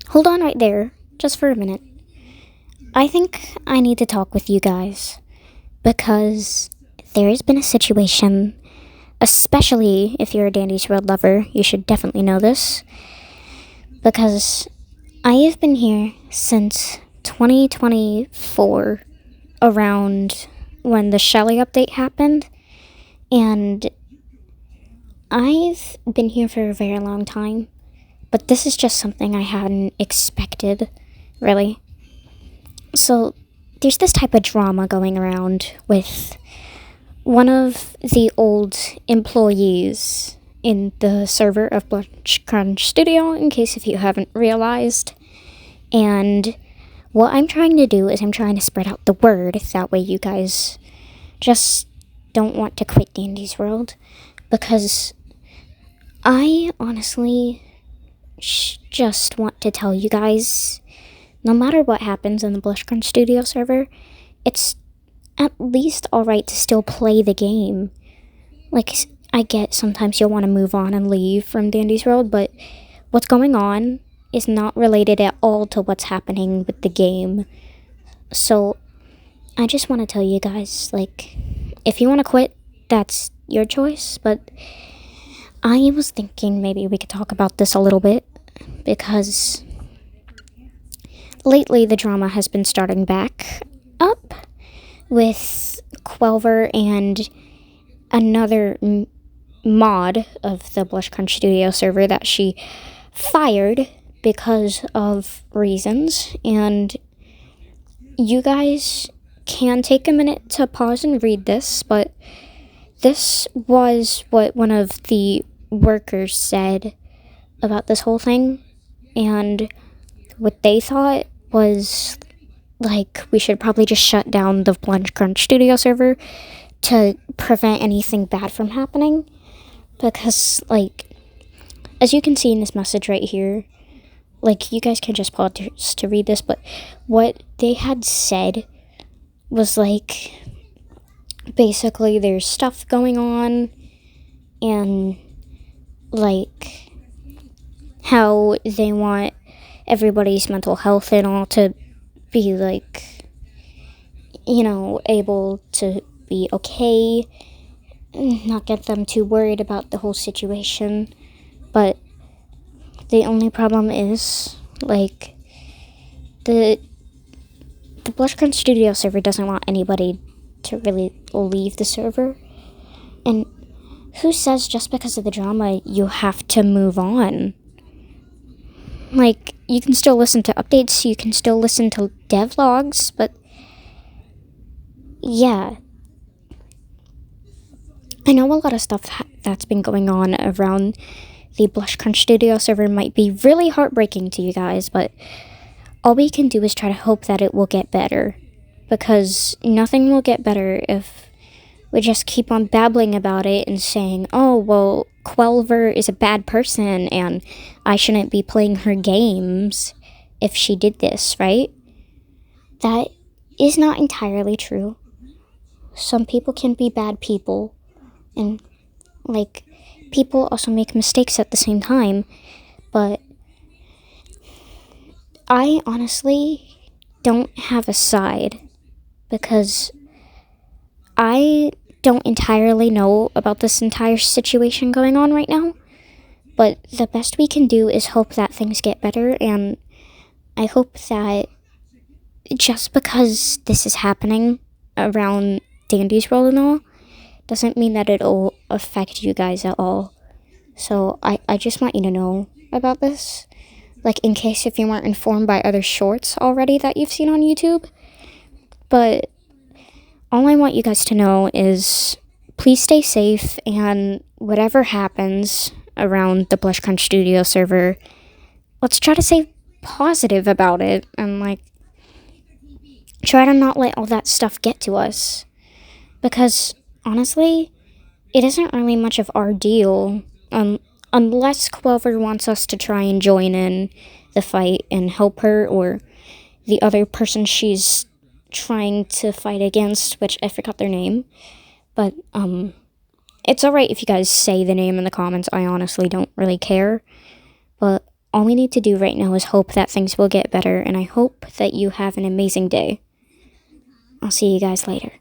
Hold on right there, just for a minute. I think I need to talk with you guys because there has been a situation, especially if you're a Dandy's World lover, you should definitely know this. Because I have been here since 2024, around when the Shelly update happened, and I've been here for a very long time, but this is just something I hadn't expected, really. So, there's this type of drama going around with one of the old employees in the server of Blush Crunch Studio, in case if you haven't realized. And what I'm trying to do is I'm trying to spread out the word, that way you guys just don't want to quit Dandy's World, because I honestly just want to tell you guys, no matter what happens in the Blush Crunch Studio server, it's at least alright to still play the game. Like, I get sometimes you'll want to move on and leave from Dandy's World, but what's going on is not related at all to what's happening with the game. So, I just want to tell you guys, like, if you want to quit, that's your choice, but I was thinking maybe we could talk about this a little bit, because lately the drama has been starting back up with Quelver and another mod of the Blush Crunch Studio server that she fired because of reasons. And you guys can take a minute to pause and read this, but this was what one of the workers said about this whole thing, and what they thought was, like, we should probably just shut down the Blush Crunch Studio server to prevent anything bad from happening. Because, like, as you can see in this message right here, like, you guys can just pause to read this, but what they had said was, like, basically there's stuff going on, and, like, how they want everybody's mental health and all to be, like, able to be okay, not get them too worried about the whole situation. But the only problem is, like, the Blush Crunch Studio server doesn't want anybody to really leave the server. And who says just because of the drama you have to move on? Like, you can still listen to updates, you can still listen to devlogs, but yeah. I know a lot of stuff that's been going on around the Blush Crunch Studio server might be really heartbreaking to you guys, but all we can do is try to hope that it will get better, because nothing will get better if we just keep on babbling about it and saying, oh, well, Quelver is a bad person and I shouldn't be playing her games if she did this, right? That is not entirely true. Some people can be bad people, and, like, people also make mistakes at the same time, but I honestly don't have a side, because I don't entirely know about this entire situation going on right now, but the best we can do is hope that things get better, and I hope that just because this is happening around Dandy's World and all, doesn't mean that it'll affect you guys at all. So I just want you to know about this, like, in case if you weren't informed by other shorts already that you've seen on YouTube. But all I want you guys to know is, please stay safe, and whatever happens around the Blush Crunch Studio server, let's try to stay positive about it, and, like, try to not let all that stuff get to us. Because, honestly, it isn't really much of our deal, unless Quelver wants us to try and join in the fight and help her, or the other person she's trying to fight against, which I forgot their name. But, it's alright if you guys say the name in the comments. I honestly don't really care. But all we need to do right now is hope that things will get better, and I hope that you have an amazing day. I'll see you guys later.